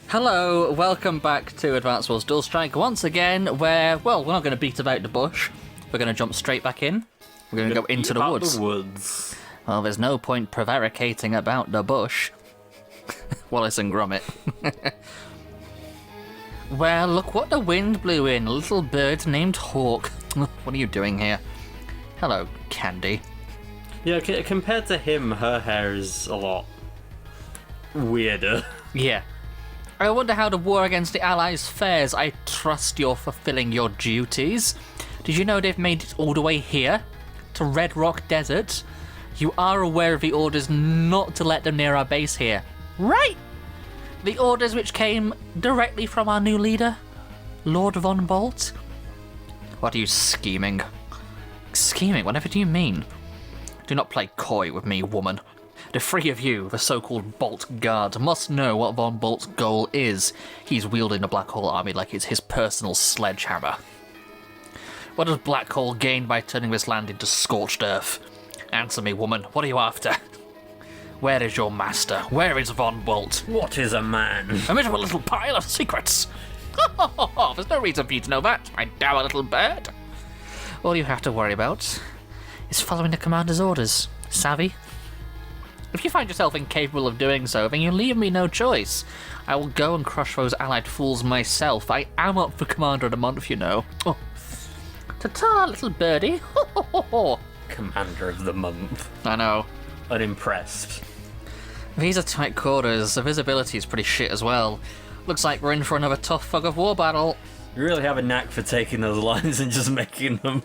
Hello, welcome back to Advance Wars Dual Strike once again, where, well, we're not going to beat about the bush. We're going to jump straight back in. We're going to go into the woods. Well, there's no point prevaricating about the bush. Wallace and Gromit. Well, look what the wind blew in. A little bird named Hawk. What are you doing here? Hello, Candy. Yeah, compared to him, her hair is a lot weirder. Yeah. I wonder how the war against the Allies fares. I trust you're fulfilling your duties. Did you know they've made it all the way here? To Red Rock Desert? You are aware of the orders not to let them near our base here, right? The orders which came directly from our new leader, Lord Von Bolt? What are you scheming? Scheming? Whatever do you mean? Do not play coy with me, woman. The three of you, the so-called Bolt Guard, must know what Von Bolt's goal is. He's wielding the Black Hole Army like it's his personal sledgehammer. What does Black Hole gain by turning this land into scorched earth? Answer me, woman. What are you after? Where is your master? Where is Von Bolt? What is a man? A miserable little pile of secrets. There's no reason for you to know that, my dour little bird. All you have to worry about is following the commander's orders. Savvy? If you find yourself incapable of doing so, then you leave me no choice. I will go and crush those allied fools myself. I am up for Commander of the Month, you know. Oh. Ta-ta, little birdie. Commander of the Month. I know. Unimpressed. These are tight quarters. The visibility is pretty shit as well. Looks like we're in for another tough fog of war battle. You really have a knack for taking those lines and just making them.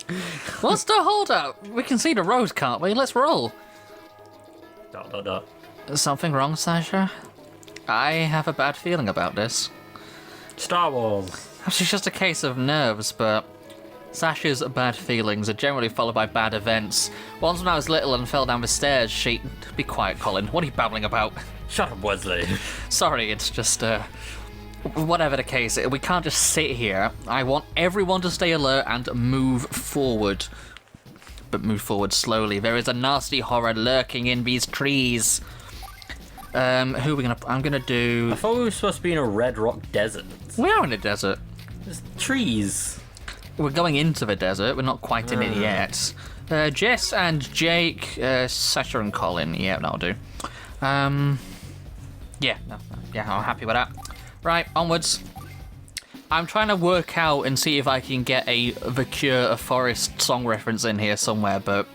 What's the holdout? We can see the road, can't we? Let's roll. ... Something wrong, Sasha? I have a bad feeling about this. Star Wars. It's just a case of nerves, but Sasha's bad feelings are generally followed by bad events. Once when I was little and fell down the stairs, she... Be quiet, Colin. What are you babbling about? Shut up, Wesley. Sorry, it's just, whatever the case, we can't just sit here. I want everyone to stay alert and move forward. But move forward slowly. There is a nasty horror lurking in these trees. Who are we gonna... I'm gonna do... I thought we were supposed to be in a Red Rock Desert. We are in a desert. There's trees. We're going into the desert. We're not quite in it yet. Jess and Jake, Sasha and Colin. Yeah, that'll do. Yeah, I'm happy with that. Right, onwards. I'm trying to work out and see if I can get The Cure, a Forest song reference in here somewhere, but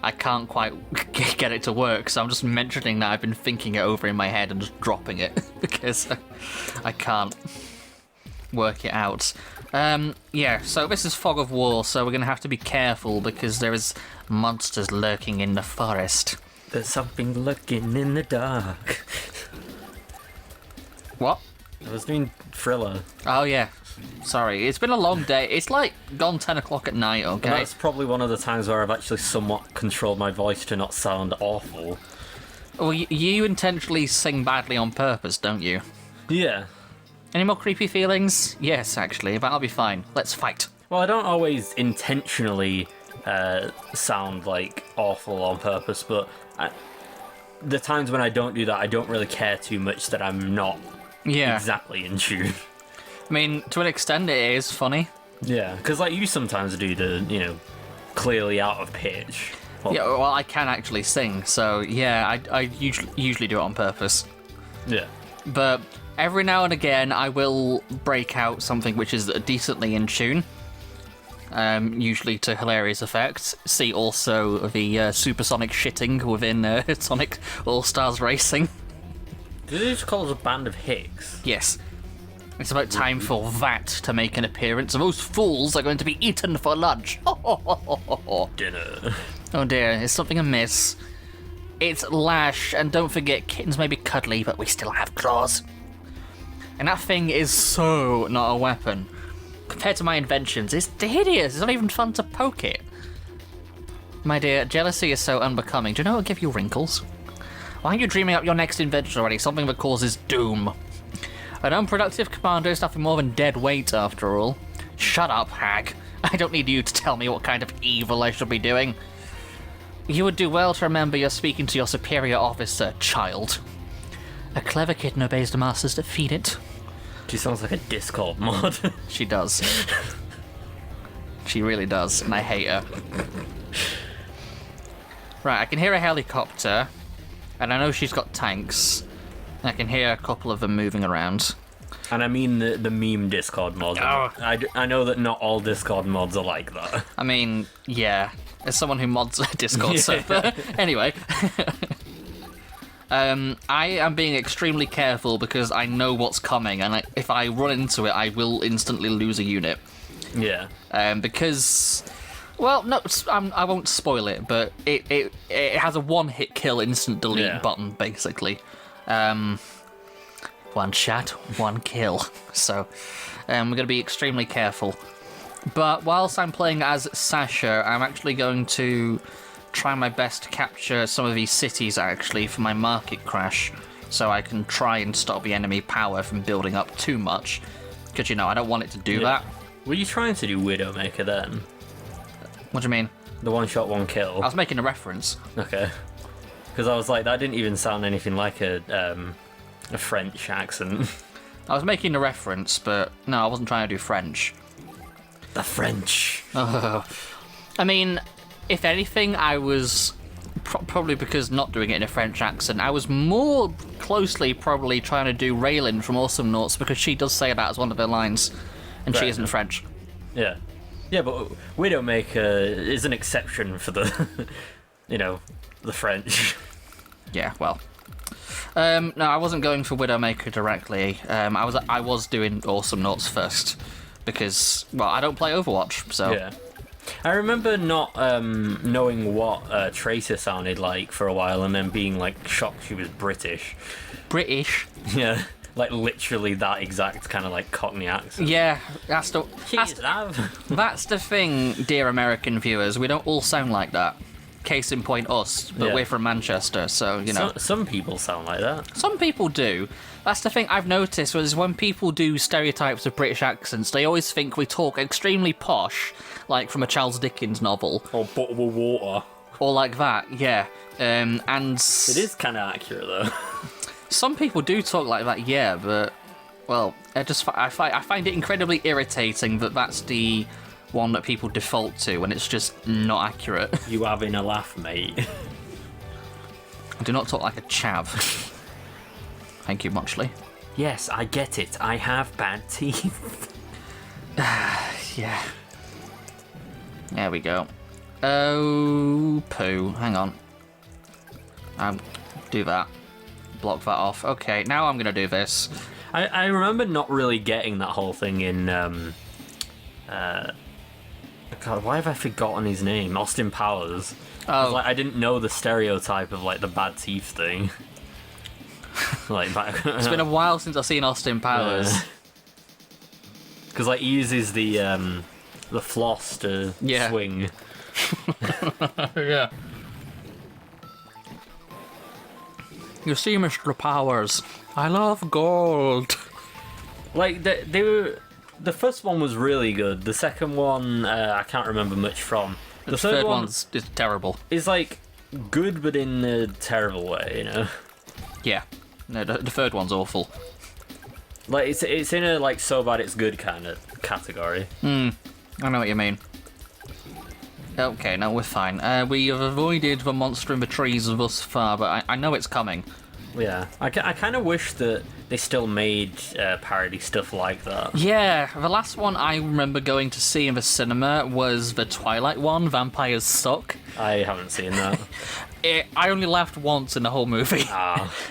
I can't quite get it to work, so I'm just mentioning that I've been thinking it over in my head and just dropping it, because I can't work it out. Yeah, so this is Fog of War, so we're going to have to be careful, because there is monsters lurking in the forest. There's something lurking in the dark. What? I was doing Thriller. Oh, yeah. Sorry, it's been a long day. It's like gone 10 o'clock at night, okay? And that's probably one of the times where I've actually somewhat controlled my voice to not sound awful. Well, you intentionally sing badly on purpose, don't you? Yeah. Any more creepy feelings? Yes, actually, but I'll be fine. Let's fight. Well, I don't always intentionally sound like awful on purpose, but the times when I don't do that, I don't really care too much that I'm not exactly in tune. I mean, to an extent, it is funny. Yeah, because like you sometimes do the, clearly out of pitch. Yeah, well, I can actually sing, so yeah, I usually do it on purpose. Yeah. But every now and again, I will break out something which is decently in tune. Usually to hilarious effect. See also the supersonic shitting within Sonic All-Stars Racing. Did they just call us a band of hicks? Yes. It's about time for that to make an appearance. Those fools are going to be eaten for lunch. Dinner. Oh dear, is something amiss? It's Lash, and don't forget, kittens may be cuddly, but we still have claws. And that thing is so not a weapon. Compared to my inventions, it's hideous. It's not even fun to poke it. My dear, jealousy is so unbecoming. Do you know what will give you wrinkles? Why aren't you dreaming up your next invention already? Something that causes doom. An unproductive commander is nothing more than dead weight, after all. Shut up, hag. I don't need you to tell me what kind of evil I should be doing. You would do well to remember you're speaking to your superior officer, child. A clever kitten obeys the masters that feed it. She sounds like a Discord mod. She does. She really does, and I hate her. Right, I can hear a helicopter, and I know she's got tanks, and I can hear a couple of them moving around. And I mean the meme Discord mod. Oh. I know that not all Discord mods are like that. I mean, yeah, as someone who mods a Discord server. Anyway. I am being extremely careful because I know what's coming, and if I run into it, I will instantly lose a unit. Yeah. Because, well, no, I won't spoil it, but it has a one-hit kill instant delete button, basically. One shot, one kill. So, we're going to be extremely careful. But whilst I'm playing as Sasha, I'm actually going to try my best to capture some of these cities, actually, for my market crash, so I can try and stop the enemy power from building up too much. Because, I don't want it to do that. Were you trying to do Widowmaker then? What do you mean? The one shot, one kill. I was making a reference. Okay. Because I was like, that didn't even sound anything like a French accent. I was making a reference, but no, I wasn't trying to do French. The French. I mean, if anything, I was probably because not doing it in a French accent, I was more closely probably trying to do Raylan from Awesome Noughts because she does say that as one of her lines, and she isn't French. Yeah. Yeah, but Widowmaker is an exception for the, the French. Yeah, well. No, I wasn't going for Widowmaker directly. I was doing Awesome Noughts first because, well, I don't play Overwatch, so. Yeah. I remember not knowing what Tracer sounded like for a while, and then being like shocked she was British. British? Yeah, like literally that exact kind of like Cockney accent. Yeah, that's the thing, dear American viewers. We don't all sound like that. Case in point, us, but we're from Manchester, so Some people sound like that. Some people do. That's the thing I've noticed was when people do stereotypes of British accents, they always think we talk extremely posh, like from a Charles Dickens novel. Or bottled water. Or like that, yeah. And it is kind of accurate though. Some people do talk like that, yeah, but well, I find it incredibly irritating that that's the one that people default to when it's just not accurate. You having a laugh, mate? I do not talk like a chav. Thank you, Muchley. Yes, I get it. I have bad teeth. Yeah. There we go. Oh, poo. Hang on. Do that. Block that off. Okay, now I'm going to do this. I remember not really getting that whole thing in... God, why have I forgotten his name? Austin Powers. Oh. I didn't know the stereotype of, like, the bad teeth thing. It's been a while since I've seen Austin Powers. Because, like, he uses the floss to swing. Yeah. You see, Mr. Powers, I love gold. Like, they were... The first one was really good. The second one, I can't remember much from. The third one's terrible. It's like good, but in a terrible way, Yeah. No, the third one's awful. Like it's in a like so bad it's good kind of category. I know what you mean. Okay, no, we're fine. We have avoided the monster in the trees thus far, but I know it's coming. Yeah, I kind of wish that they still made parody stuff like that. Yeah, the last one I remember going to see in the cinema was the Twilight one, Vampires Suck. I haven't seen that. I only laughed once in the whole movie.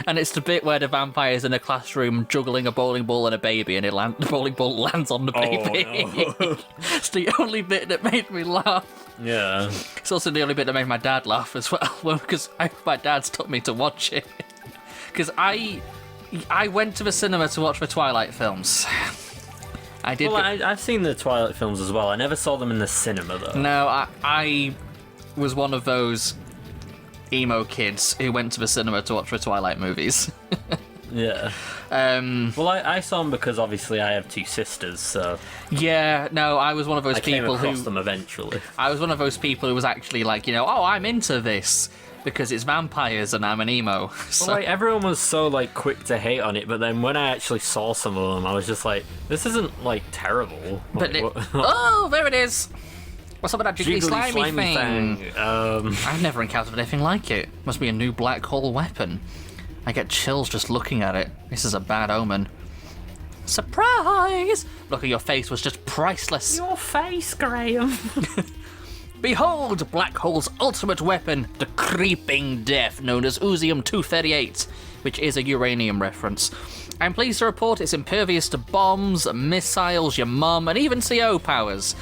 And it's the bit where the vampire's in a classroom juggling a bowling ball and a baby, and the bowling ball lands on the baby. Oh, no. It's the only bit that made me laugh. Yeah. It's also the only bit that made my dad laugh as well, because my dad's took me to watch it. Because I went to the cinema to watch the Twilight films. I did. Well, I've seen the Twilight films as well. I never saw them in the cinema, though. No, I was one of those emo kids who went to the cinema to watch the Twilight movies. Yeah. Well, I saw them because obviously I have two sisters, so... Yeah, no, I was one of those people who... I came across them eventually. I was one of those people who was actually like, oh, I'm into this. because it's vampires and I'm an emo. So. Well, like, everyone was so, like, quick to hate on it, but then when I actually saw some of them, I was just like, this isn't, like, terrible. But like, oh, there it is! What's up with that Jiggly Slimy thing? I've never encountered anything like it. Must be a new black hole weapon. I get chills just looking at it. This is a bad omen. Surprise! Look at your face was just priceless. Your face, Graham. Behold, Black Hole's ultimate weapon, the Creeping Death, known as Uzium-238, which is a uranium reference. I'm pleased to report it's impervious to bombs, missiles, your mum, and even CO powers.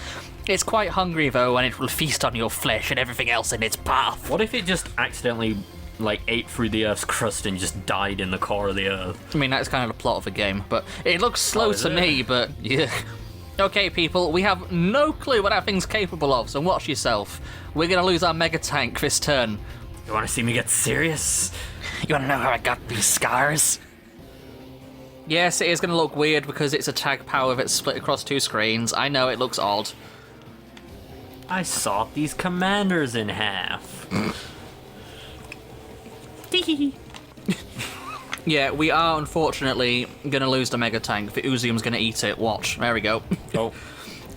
It's quite hungry, though, and it will feast on your flesh and everything else in its path. What if it just accidentally, like, ate through the Earth's crust and just died in the core of the Earth? I mean, that's kind of the plot of the game, but it looks slow to me, but yeah. Okay, people, we have no clue what that thing's capable of, so watch yourself. We're gonna lose our mega tank this turn. You wanna see me get serious? You wanna know how I got these scars? Yes, it is gonna look weird because it's a tag power that's split across 2 screens. I know, it looks odd. I sawed these commanders in half. Yeah, we are unfortunately gonna lose the mega tank. The Uzium's gonna eat it. Watch. There we go. Oh.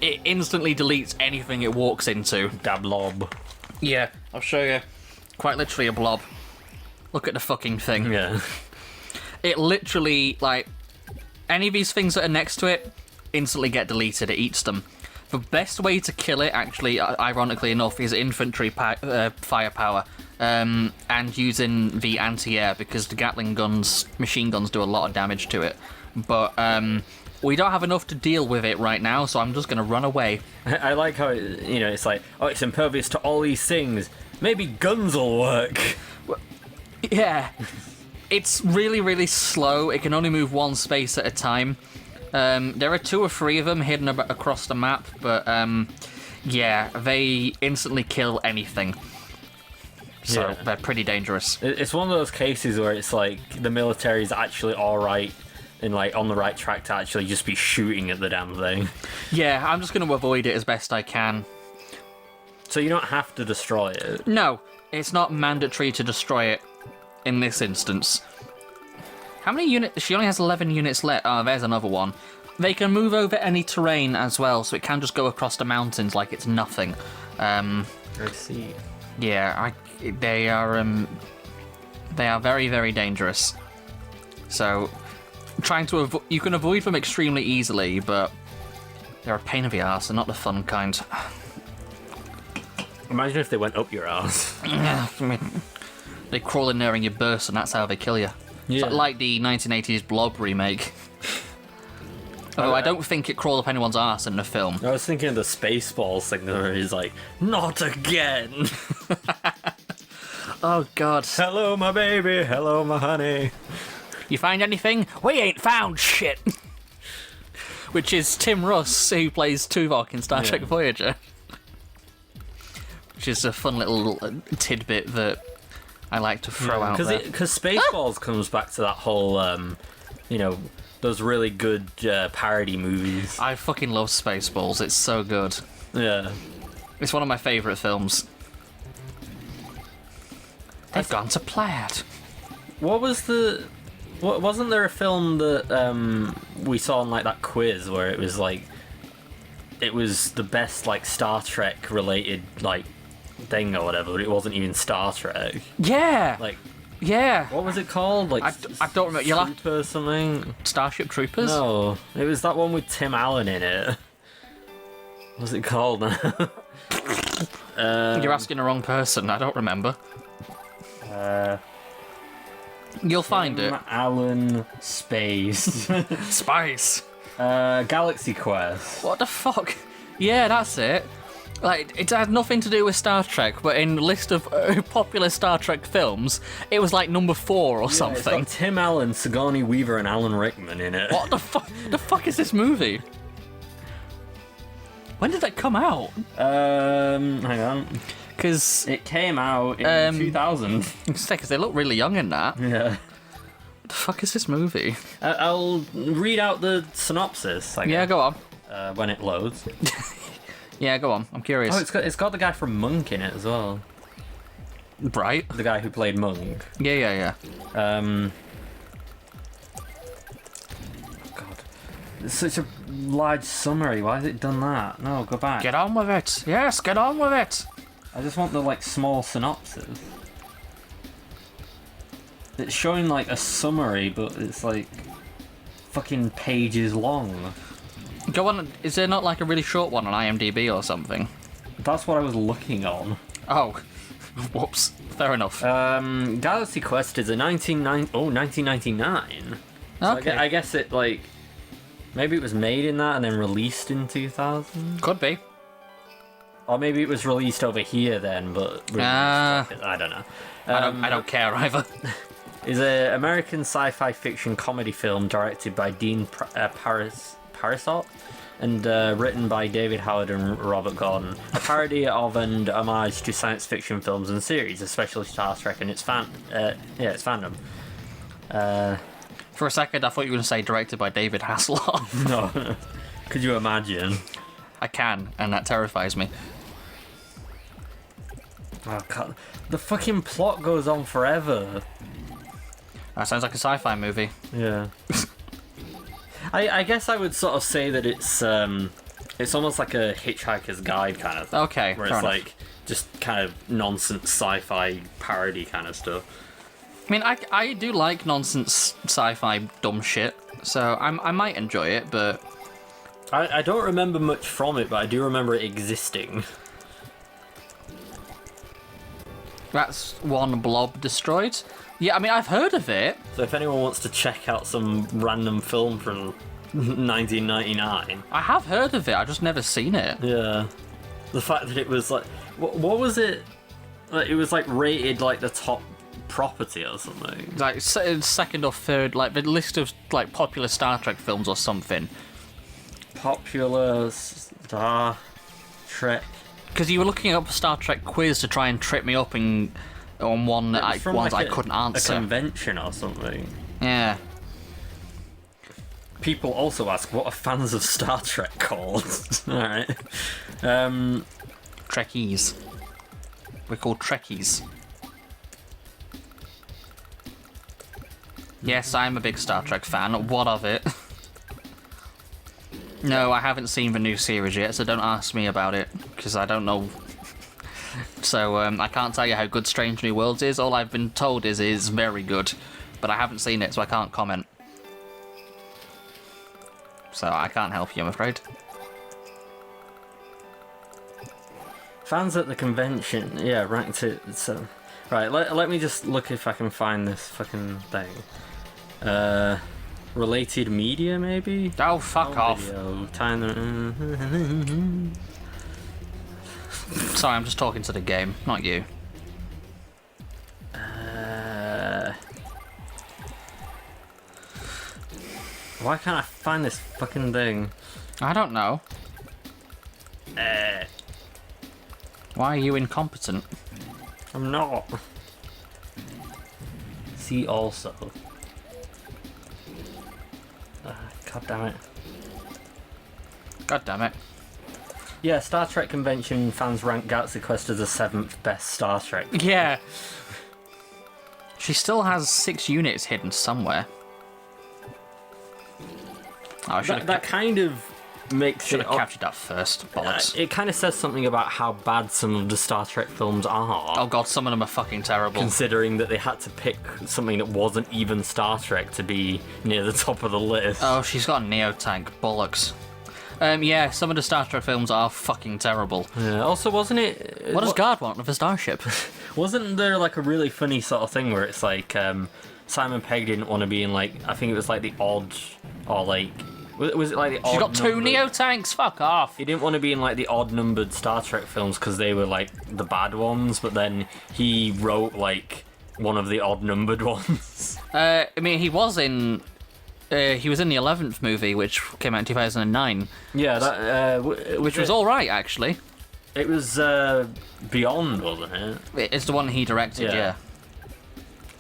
It instantly deletes anything it walks into. Da blob. Yeah, I'll show you. Quite literally a blob. Look at the fucking thing. Yeah. It literally, like, any of these things that are next to it instantly get deleted. It eats them. The best way to kill it, actually, ironically enough, is infantry firepower. And using the anti-air, because the Gatling guns, machine guns, do a lot of damage to it. But we don't have enough to deal with it right now, so I'm just going to run away. I like how, it's like, oh, it's impervious to all these things. Maybe guns will work. Yeah. It's really, really slow. It can only move 1 space at a time. There are 2 or 3 of them hidden across the map, but yeah, they instantly kill anything. So they're pretty dangerous. It's one of those cases where it's like the military's actually alright and like on the right track to actually just be shooting at the damn thing. Yeah, I'm just going to avoid it as best I can. So you don't have to destroy it? No, it's not mandatory to destroy it in this instance. How many units? She only has 11 units left. Oh, there's another one. They can move over any terrain as well, so it can just go across the mountains like it's nothing. I see. Yeah, they are very, very dangerous. So, trying to you can avoid them extremely easily, but they're a pain in the arse and not the fun kind. Imagine if they went up your ass. I mean, they crawl in there and you burst, and that's how they kill you. Yeah. Like the 1980s Blob remake. Oh, I don't think it crawled up anyone's arse in the film. I was thinking of the Spaceballs thing where he's like, not again! Oh, God. Hello, my baby. Hello, my honey. You find anything? We ain't found shit! Which is Tim Russ, who plays Tuvok in Star Trek Voyager. Which is a fun little tidbit that I like to throw out there. Because Spaceballs comes back to that whole, those really good parody movies. I fucking love Spaceballs. It's so good. Yeah. It's one of my favourite films. They've gone to Plaid. What was the... Wasn't there a film that we saw on, like, that quiz where it was, like... It was the best, like, Star Trek related, like, thing or whatever, but it wasn't even Star Trek. Yeah! Like... Yeah. What was it called? Like I don't remember. You'll have to... something? Starship Troopers? No, it was that one with Tim Allen in it. What's it called now? You're asking the wrong person. I don't remember. You'll find it. Tim Allen Space. Spice. Galaxy Quest. What the fuck? Yeah, that's it. Like, it had nothing to do with Star Trek, but in list of popular Star Trek films, it was like number 4 or something. It's got Tim Allen, Sigourney Weaver, and Alan Rickman in it. What the fuck? The fuck is this movie? When did that come out? Hang on. Because it came out in 2000. Because they look really young in that. Yeah. What the fuck is this movie? I'll read out the synopsis. Yeah, go on. When it loads. Yeah, go on. I'm curious. Oh, it's got the guy from Monk in it as well. Right. The guy who played Monk. Yeah. God. It's such a large summary. Why has it done that? No, go back. Get on with it. Yes, get on with it. I just want the, like, small synopsis. It's showing, like, a summary, but it's, like, fucking pages long. Go on. Is there not, like, a really short one on IMDb or something? That's what I was looking on. Oh. Whoops. Fair enough. Galaxy Quest is a 1999. So Okay. I guess it, like... Maybe it was made in that and then released in 2000? Could be. Or maybe it was released over here then, but... I don't know. I don't care either. Is an American sci-fi fiction comedy film directed by Dean Parisot and written by David Howard and Robert Gordon. A parody of and homage to science fiction films and series, especially Star Trek and its fandom. For a second, I thought you were going to say directed by David Hasselhoff. No. Could you imagine? I can, and that terrifies me. Oh, God. The fucking plot goes on forever. That sounds like a sci-fi movie. Yeah. I guess I would sort of say that it's almost like a Hitchhiker's Guide kind of thing. Okay, where fair it's enough. like just kind of nonsense sci-fi parody kind of stuff. I mean, I do like nonsense sci-fi dumb shit, so I might enjoy it, but... I don't remember much from it, but I do remember it existing. That's one blob destroyed. Yeah, I mean, I've heard of it. So if anyone wants to check out some random film from 1999... I have heard of it, I've just never seen it. Yeah. The fact that it was like... What was it? Like, it was like rated like the top property or something. Like, second or third, like, the list of, like, popular Star Trek films or something. Popular Star Trek... Because you were looking up a Star Trek quiz to try and trip me up on one that ones I couldn't answer. A convention or something. Yeah. People also ask, what are fans of Star Trek called? Alright. Trekkies. We're called Trekkies. Yes, I'm a big Star Trek fan. What of it? No, I haven't seen the new series yet, so don't ask me about it, because I don't know. So, I can't tell you how good Strange New Worlds is. All I've been told is it's very good, but I haven't seen it, so I can't comment. So I can't help you, I'm afraid. Fans at the convention, yeah, ranked it. So, right, let me just look if I can find this fucking thing. Related media, maybe? Oh, fuck off. Video, time. Sorry, I'm just talking to the game, not you. Why can't I find this fucking thing? I don't know. Why are you incompetent? I'm not. See also. God damn it. God damn it. Yeah, Star Trek convention fans rank Galaxy Quest as the 7th best Star Trek. Yeah. She still has 6 units hidden somewhere. Oh, That kind of makes should it... have captured that first. Bollocks. It kind of says something about how bad some of the Star Trek films are. Oh god, some of them are fucking terrible. Considering that they had to pick something that wasn't even Star Trek to be near the top of the list. Oh, she's got a Neo-tank. Bollocks. Yeah, some of the Star Trek films are fucking terrible. Yeah, also, wasn't it... What does Guard want of a starship? Wasn't there, like, a really funny sort of thing where it's like, Simon Pegg didn't want to be in, like, I think it was, like, the odd, or, like... Was it, like, the odd She's got 2 Neo-tanks? Fuck off! He didn't want to be in, like, the odd-numbered Star Trek films because they were, like, the bad ones, but then he wrote, like, one of the odd-numbered ones. I mean, he was in the 11th movie, which came out in 2009. Yeah, that... which was alright, actually. It was, Beyond, wasn't it? It's the one he directed, yeah.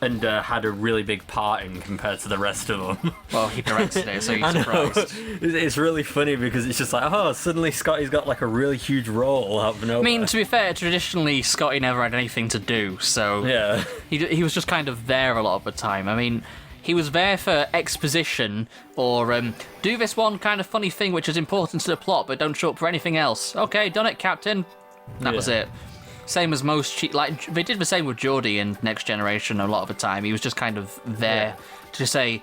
and had a really big part in compared to the rest of them. Well, he directed it, so you're surprised. It's really funny because it's just like, oh, suddenly Scotty's got like a really huge role out of nowhere. I mean, to be fair, traditionally Scotty never had anything to do, so yeah, he was just kind of there a lot of the time. I mean, he was there for exposition or do this one kind of funny thing which is important to the plot, but don't show up for anything else. Okay, done it, Captain. That was it. Same as most like they did the same with Geordie in Next Generation a lot of the time. He was just kind of there to say,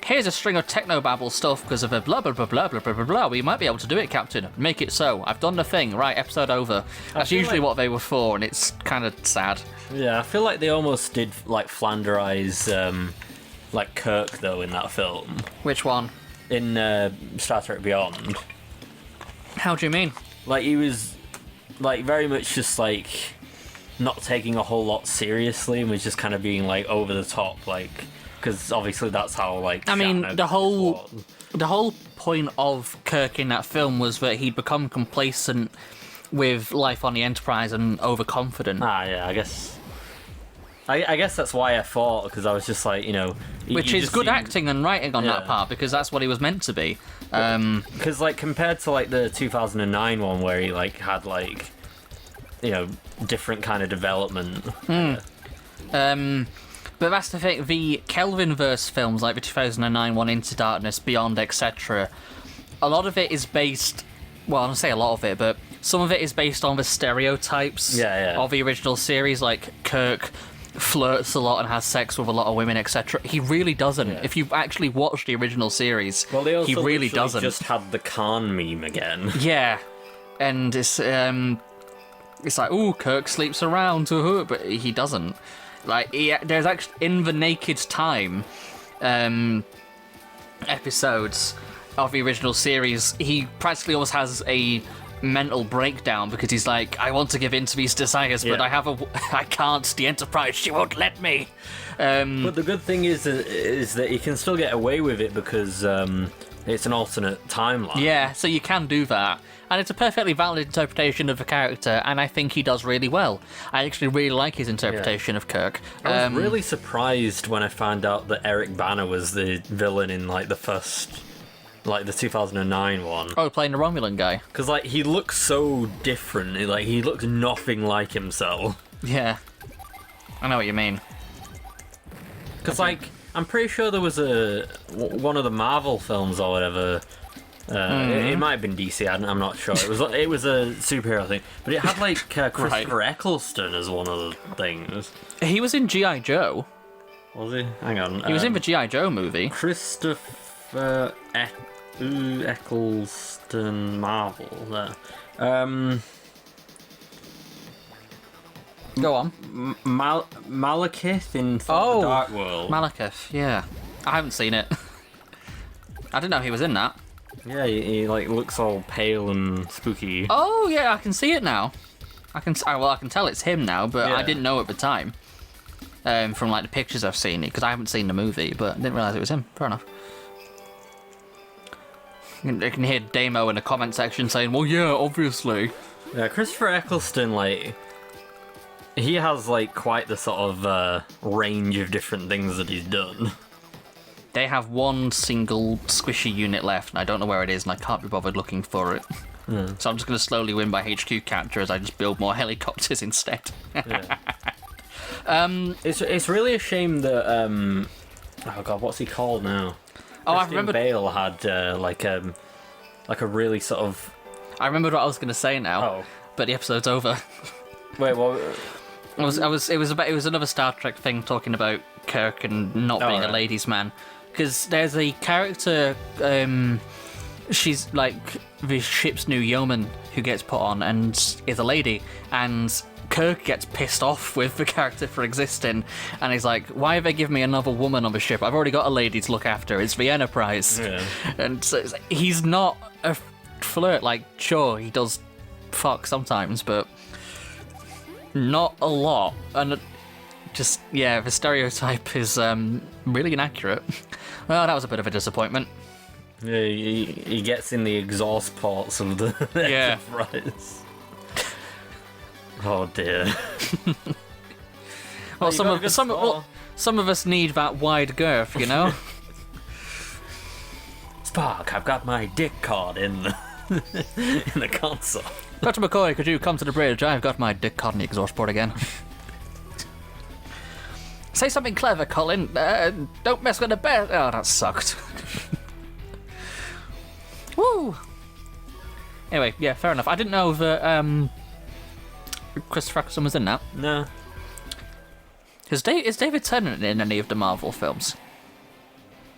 here's a string of technobabble stuff because of a blah blah blah blah blah blah blah blah. We might be able to do it, Captain. Make it so. I've done the thing. Right, episode over. That's usually what they were for, and it's kind of sad. Yeah, I feel like they almost did like Flanderize like Kirk though in that film. Which one? In Star Trek Beyond. How do you mean? Like he was like very much just like not taking a whole lot seriously and was just kind of being like over the top, like because obviously that's how like I mean Shatner the whole point of Kirk in that film was that he'd become complacent with life on the Enterprise and overconfident. Yeah, I guess that's why I thought, because I was just like, you know, which is good acting and writing on that part, because that's what he was meant to be. Because like compared to like the 2009 one where he like had like, you know, different kind of development. But that's the thing. The Kelvinverse films, like the 2009 one, Into Darkness, Beyond, etc. A lot of it is based. Well, I don't say a lot of it, but some of it is based on the stereotypes of the original series, like Kirk flirts a lot and has sex with a lot of women, etc. He really doesn't. Yeah. If you've actually watched the original series, he really doesn't. Just had the Khan meme again. Yeah, and it's like, ooh, Kirk sleeps around, but he doesn't. Like, there's actually in the Naked Time episodes of the original series, he practically almost has a mental breakdown because he's like, I want to give in to these desires, but I can't. The Enterprise, she won't let me. But the good thing is that he can still get away with it because it's an alternate timeline. Yeah, so you can do that. And it's a perfectly valid interpretation of the character, and I think he does really well. I actually really like his interpretation of Kirk. I was really surprised when I found out that Eric Bana was the villain in like the first, like the 2009 one. Oh, playing the Romulan guy. Because like he looks so different. Like he looks nothing like himself. Yeah, I know what you mean. Because like I'm pretty sure there was one of the Marvel films or whatever. It might have been DC. I'm not sure. It was a superhero thing, but it had like Christopher Eccleston as one of the things. He was in G.I. Joe. Was he? Hang on. He was in the G.I. Joe movie. Christopher Eccleston Marvel. There. Go on. Malekith in The Dark World. Malekith. Yeah, I haven't seen it. I didn't know he was in that. Yeah, he like looks all pale and spooky. Oh yeah, I can see it now. I can tell it's him now, but I didn't know at the time. From like the pictures I've seen it, because I haven't seen the movie, but I didn't realise it was him. Fair enough. You can hear Damo in the comment section saying, "Well, yeah, obviously." Yeah, Christopher Eccleston, like he has like quite the sort of range of different things that he's done. They have one single squishy unit left, and I don't know where it is, and I can't be bothered looking for it. So I'm just going to slowly win by HQ capture as I just build more helicopters instead. It's really a shame that oh god, what's he called now? Oh, Christian I remember. Bale had like a really sort of. I remembered what I was going to say now, Oh. but the episode's over. Wait, what? It was another Star Trek thing talking about Kirk and not being a ladies' man. Because there's a character, she's like the ship's new yeoman who gets put on and is a lady, and Kirk gets pissed off with the character for existing, and he's like, why have they given me another woman on the ship? I've already got a lady to look after, it's the Enterprise. Yeah. And so it's like, he's not a flirt, like, sure, he does fuck sometimes, but not a lot. And just, yeah, the stereotype is really inaccurate. Well, that was a bit of a disappointment. Yeah, he gets in the exhaust ports of the Enterprise. Oh dear. Well, some of us need that wide girth, you know. Spark, I've got my dick caught in the in the console. Dr. McCoy, could you come to the bridge? I've got my dick caught in the exhaust port again. Say something clever, Colin. Don't mess with the bear. Oh, that sucked. Woo. Anyway, yeah, fair enough. I didn't know that Christopher Eccleston was in that. No. Is David Tennant in any of the Marvel films?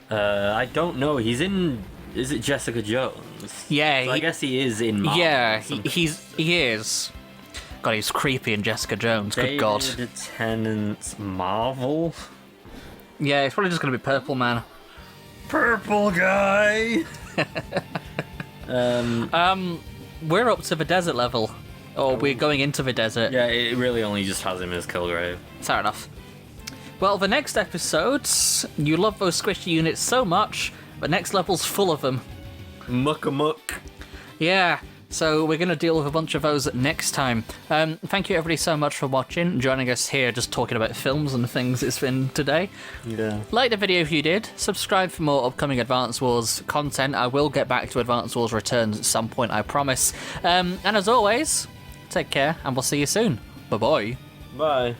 I don't know. He's in. Is it Jessica Jones? Yeah. So I guess he is in Marvel. Yeah, he is. God, he's creepy in Jessica Jones. Good God. David Tennant's Marvel. Yeah, it's probably just gonna be Purple Man. Purple guy. We're up to the desert level. Or we're going into the desert. Yeah, it really only just has him as Kilgrave. Fair enough. Well, the next episode, you love those squishy units so much, the next level's full of them. Muck-a-muck. Yeah, so we're going to deal with a bunch of those next time. Thank you everybody so much for watching, joining us here, just talking about films and things it's been today. Yeah. Like the video if you did, subscribe for more upcoming Advance Wars content. I will get back to Advance Wars Returns at some point, I promise. And as always, take care, and we'll see you soon. Bye-bye. Bye.